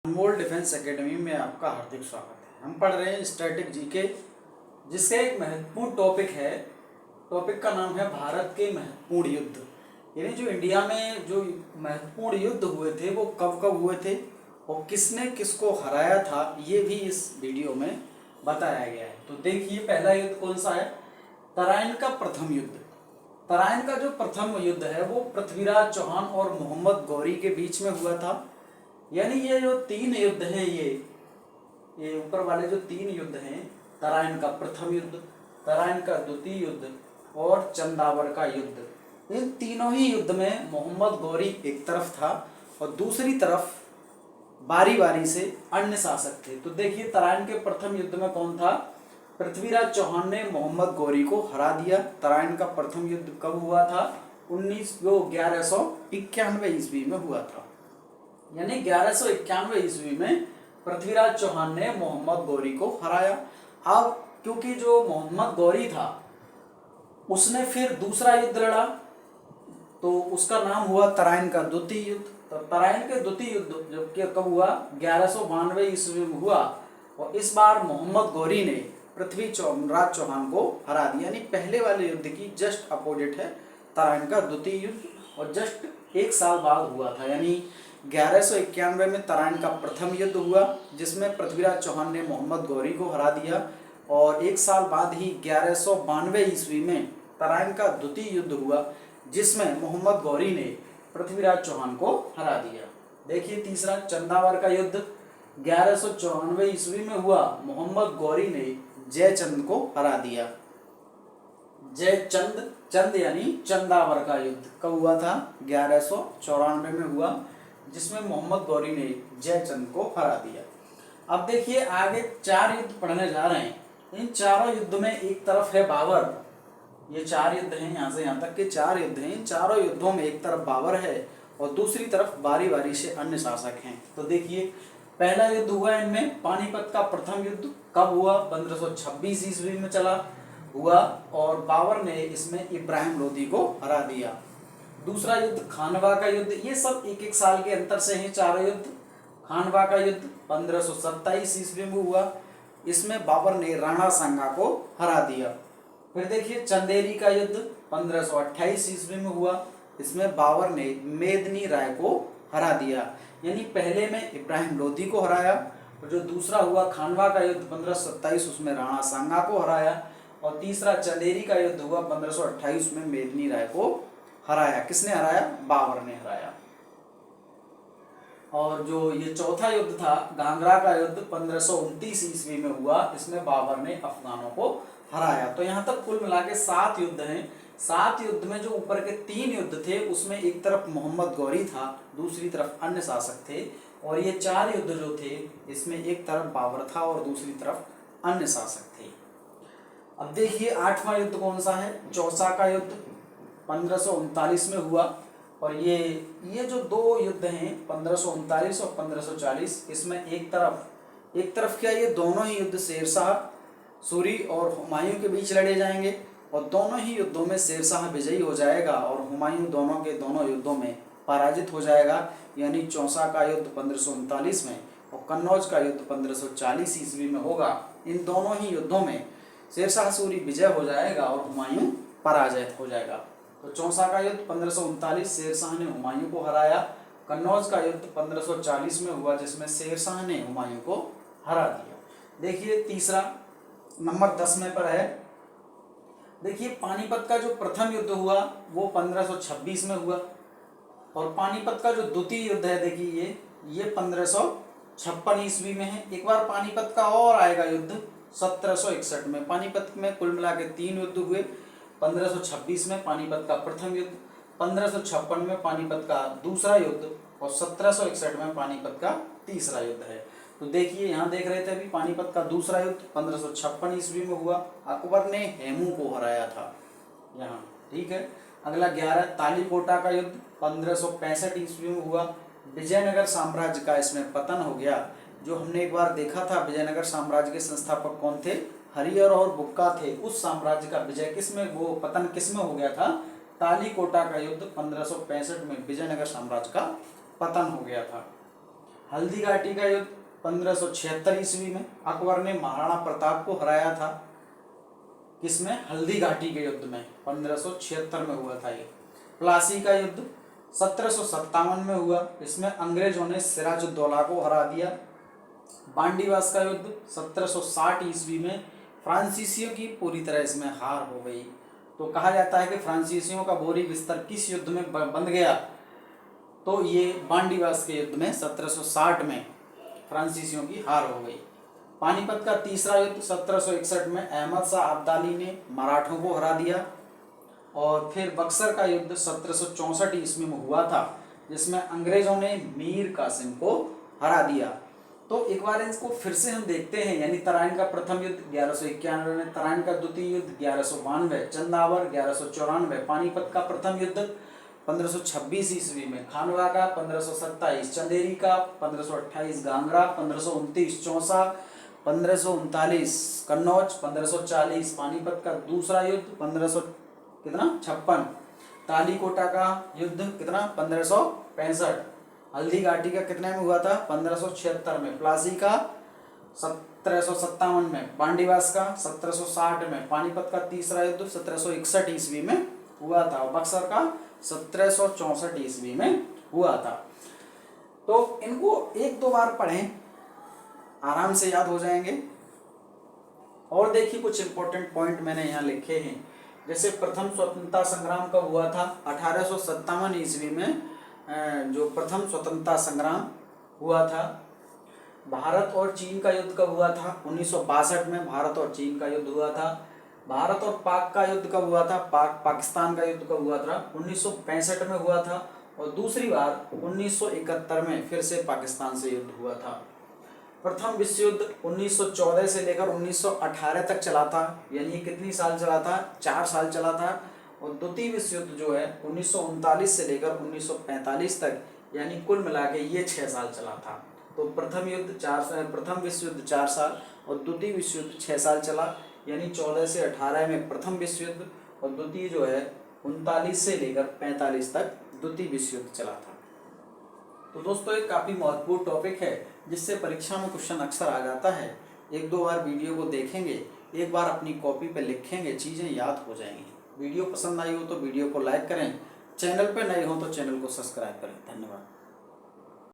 अनमोल defence academy में आपका हार्दिक स्वागत है। हम पढ़ रहे हैं स्टैटिक जीके, जिसका एक महत्वपूर्ण टॉपिक है। टॉपिक का नाम है भारत के महत्वपूर्ण युद्ध। यानी जो इंडिया में जो महत्वपूर्ण युद्ध हुए थे वो कब कब हुए थे और किसने किसको हराया था, ये भी इस वीडियो में बताया गया है। तो देखिए, पहला युद्ध कौन सा है? तराइन का प्रथम युद्ध। तराइन का जो प्रथम युद्ध है वो पृथ्वीराज चौहान और मोहम्मद गौरी के बीच में हुआ था। यानी ये जो तीन युद्ध हैं, ये ऊपर वाले जो तीन युद्ध हैं, तराइन का प्रथम युद्ध, तराइन का द्वितीय युद्ध और चंदावर का युद्ध, इन तीनों ही युद्ध में मोहम्मद गौरी एक तरफ था और दूसरी तरफ बारी बारी से अन्य शासक थे। तो देखिए, तराइन के प्रथम युद्ध में कौन था? पृथ्वीराज चौहान ने मोहम्मद गौरी को हरा दिया। तराइन का प्रथम युद्ध कब हुआ था? 1191 ईस्वी में हुआ था। यानी 1191 ईस्वी में पृथ्वीराज चौहान ने मोहम्मद गौरी को हराया। अब क्योंकि जो मोहम्मद गौरी था उसने फिर दूसरा युद्ध लड़ा, तो उसका नाम हुआ तराइन का द्वितीय युद्ध। तो तराइन के द्वितीय युद्ध जबकि कब हुआ? 1192 ईस्वी में हुआ और इस बार मोहम्मद गौरी ने पृथ्वीराज चौहान को हरा दिया। यानी पहले वाले युद्ध की जस्ट अपोजिट है तराइन का द्वितीय युद्ध और जस्ट एक साल बाद हुआ था। यानी 1191 में तराइन का प्रथम युद्ध हुआ जिसमें पृथ्वीराज चौहान ने मोहम्मद गौरी को हरा दिया और एक साल बाद ही 1192 ईस्वी में तराइन का द्वितीय युद्ध हुआ जिसमें मोहम्मद गौरी ने पृथ्वीराज चौहान को हरा दिया। देखिए, तीसरा चंदावर का युद्ध 1194 ईस्वी में हुआ। मोहम्मद गौरी ने जयचंद को हरा दिया। चंद यानी चंदावर का युद्ध कब हुआ था? 1194 में हुआ जिसमें मोहम्मद गौरी ने जयचंद को हरा दिया। अब देखिए, आगे चार युद्ध पढ़ने जा रहे हैं। इन चारों युद्ध में एक तरफ है बाबर। ये चार युद्ध हैं, यहाँ से यहाँ तक के चार युद्ध हैं। इन चारों युद्धों में एक तरफ बाबर है और दूसरी तरफ बारी बारी से अन्य शासक हैं। तो देखिए, पहला युद्ध हुआ इनमें पानीपत का प्रथम युद्ध। कब हुआ? 1526 ईस्वी में चला हुआ और बाबर ने इसमें इब्राहिम लोदी को हरा दिया। दूसरा युद्ध खानवा का युद्ध। ये सब एक एक साल के अंतर से हैं चारों युद्ध। खानवा का युद्ध 1527 ईस्वी में हुआ। इसमें बाबर ने राणा सांगा को हरा दिया। फिर देखिए, चंदेरी का युद्ध 1528 ईस्वी में हुआ। इसमें बाबर ने मेदिनी राय को हरा दिया। यानी पहले में इब्राहिम लोदी को हराया और जो दूसरा हुआ खानवा का युद्ध 1527, उसमें राणा सांगा को हराया और तीसरा चंदेरी का युद्ध हुआ 1528 में मेदिनी राय को हराया। किसने हराया? बाबर ने हराया। और जो ये चौथा युद्ध था घाघरा का युद्ध 1529 ईस्वी में हुआ। इसमें बाबर ने अफगानों को हराया। तो यहाँ तक कुल मिला के 7 युद्ध हैं। 7 युद्ध में जो ऊपर के 3 युद्ध थे उसमें एक तरफ मोहम्मद गौरी था, दूसरी तरफ अन्य शासक थे और ये 4 युद्ध जो थे इसमें एक तरफ बाबर था और दूसरी तरफ अन्य शासक थे। अब देखिए, 8वां युद्ध कौन सा है? चौसा का युद्ध 1539 में हुआ और ये जो 2 युद्ध हैं 1539 और 1540, इसमें एक तरफ क्या, ये दोनों ही युद्ध शेरशाह सूरी और हुमायूं के बीच लड़े जाएंगे और दोनों ही युद्धों में शेरशाह विजयी हो जाएगा और हुमायूं दोनों के दोनों युद्धों में पराजित हो जाएगा। यानी चौसा का युद्ध 1539 में और कन्नौज का युद्ध 1540 ईस्वी में होगा। इन दोनों ही युद्धों में शेरशाह सूरी विजय हो जाएगा और हुमायूं पराजित हो जाएगा। तो चौसा का युद्ध 1539 शेरशाह ने हुमायूं को हराया। कन्नौज का युद्ध 1540 में हुआ जिसमें शेरशाह ने हुमायूं को हरा दिया। देखिए, तीसरा नंबर 10 में पर है। देखिए, पानीपत का जो प्रथम युद्ध हुआ वो 1526 में हुआ और पानीपत का जो द्वितीय युद्ध है, देखिए ये 1556 ईस्वी में है। एक बार पानीपत का और आएगा युद्ध 1761 में। पानीपत में कुल मिला के 3 युद्ध हुए। 1526 में पानीपत का प्रथम युद्ध, 1556 में पानीपत का दूसरा युद्ध और 1761 में पानीपत का तीसरा युद्ध है। तो देखिए, यहाँ देख रहे थे अभी पानीपत का दूसरा युद्ध 1556 ईस्वी में हुआ। अकबर ने हेमू को हराया था यहाँ, ठीक है। अगला 11 तालीकोटा का युद्ध 1565 ईस्वी में हुआ। विजयनगर साम्राज्य का इसमें पतन हो गया। जो हमने एक बार देखा था, विजयनगर साम्राज्य के संस्थापक कौन थे? हरिहर और बुक्का थे। उस साम्राज्य का विजय किसमें, वो पतन किसमें हो गया था? तालीकोटा का युद्ध 1565 में विजयनगर साम्राज्य का पतन हो गया था। हल्दी घाटी का युद्ध 1576 ईस्वी में अकबर ने महाराणा प्रताप को हराया था। किसमें? हल्दी घाटी के युद्ध में 1576 में हुआ था ये। प्लासी का युद्ध 1757 में हुआ, इसमें अंग्रेजों ने सिराजुद्दौला को हरा दिया। बांडीवास का युद्ध 1760 ईस्वी में फ्रांसीसियों की पूरी तरह इसमें हार हो गई। तो कहा जाता है कि फ्रांसीसियों का बोरी बिस्तर किस युद्ध में बंध गया? तो ये बांडीवास के युद्ध में 1760 में फ्रांसीसियों की हार हो गई। पानीपत का तीसरा युद्ध 1761 में अहमद शाह अब्दाली ने मराठों को हरा दिया। और फिर बक्सर का युद्ध 1764 ईस्वी में हुआ था, जिसमें अंग्रेजों ने मीर कासिम को हरा दिया। तो एक बार इसको फिर से हम देखते हैं, यानी तराइन का प्रथम युद्ध 1191 में, तराइन का द्वितीय युद्ध 1192, चंदावर 1194, पानीपत का प्रथम युद्ध 1526 ईस्वी में, खानवा का 1527, चंदेरी का 1528, गांगरा 1529, चौसा 1539, कन्नौज 1540, पानीपत का दूसरा युद्ध 1556, तालीकोटा का युद्ध कितना? 1565, हल्दी घाटी का कितने में हुआ था? 1576 में, प्लासी का 1757 में, बांडीवास का 1760 में, पानीपत का तीसरा युद्ध 1761 ईस्वी में हुआ था, बक्सर का 1764 ईस्वी में हुआ था। तो इनको एक दो बार पढ़ें, आराम से याद हो जाएंगे। और देखिए कुछ इंपॉर्टेंट पॉइंट मैंने यहाँ लिखे हैं। जैसे प्रथम स्वतंत्रता संग्राम कब हुआ था? 1857 ईस्वी में जो प्रथम स्वतंत्रता संग्राम हुआ था। भारत और चीन का युद्ध कब हुआ था? 1962 में भारत और चीन का युद्ध हुआ था। भारत और पाक का युद्ध कब हुआ था? पाकिस्तान का युद्ध कब हुआ था? 1965 में हुआ था। और दूसरी बार 1971 में फिर से पाकिस्तान से युद्ध हुआ था। प्रथम विश्व युद्ध 1914 से लेकर 1918 तक चला था, यानी कितनी साल चला था? 4 साल चला था। और द्वितीय विश्व युद्ध जो है 1939 से लेकर 1945 तक, यानी कुल मिला के ये 6 साल चला था। तो प्रथम विश्व युद्ध 4 साल और द्वितीय विश्व युद्ध 6 साल चला, यानी 14 से 18 में प्रथम विश्व युद्ध और द्वितीय जो है 39 से लेकर 45 तक द्वितीय विश्व युद्ध चला था। तो दोस्तों ये काफ़ी महत्वपूर्ण टॉपिक है, जिससे परीक्षा में क्वेश्चन अक्सर आ जाता है। एक दो बार वीडियो को देखेंगे, एक बार अपनी कॉपी पे लिखेंगे, चीज़ें याद हो जाएंगी। वीडियो पसंद आई हो तो वीडियो को लाइक करें, चैनल पे नए हो तो चैनल को सब्सक्राइब करें। धन्यवाद।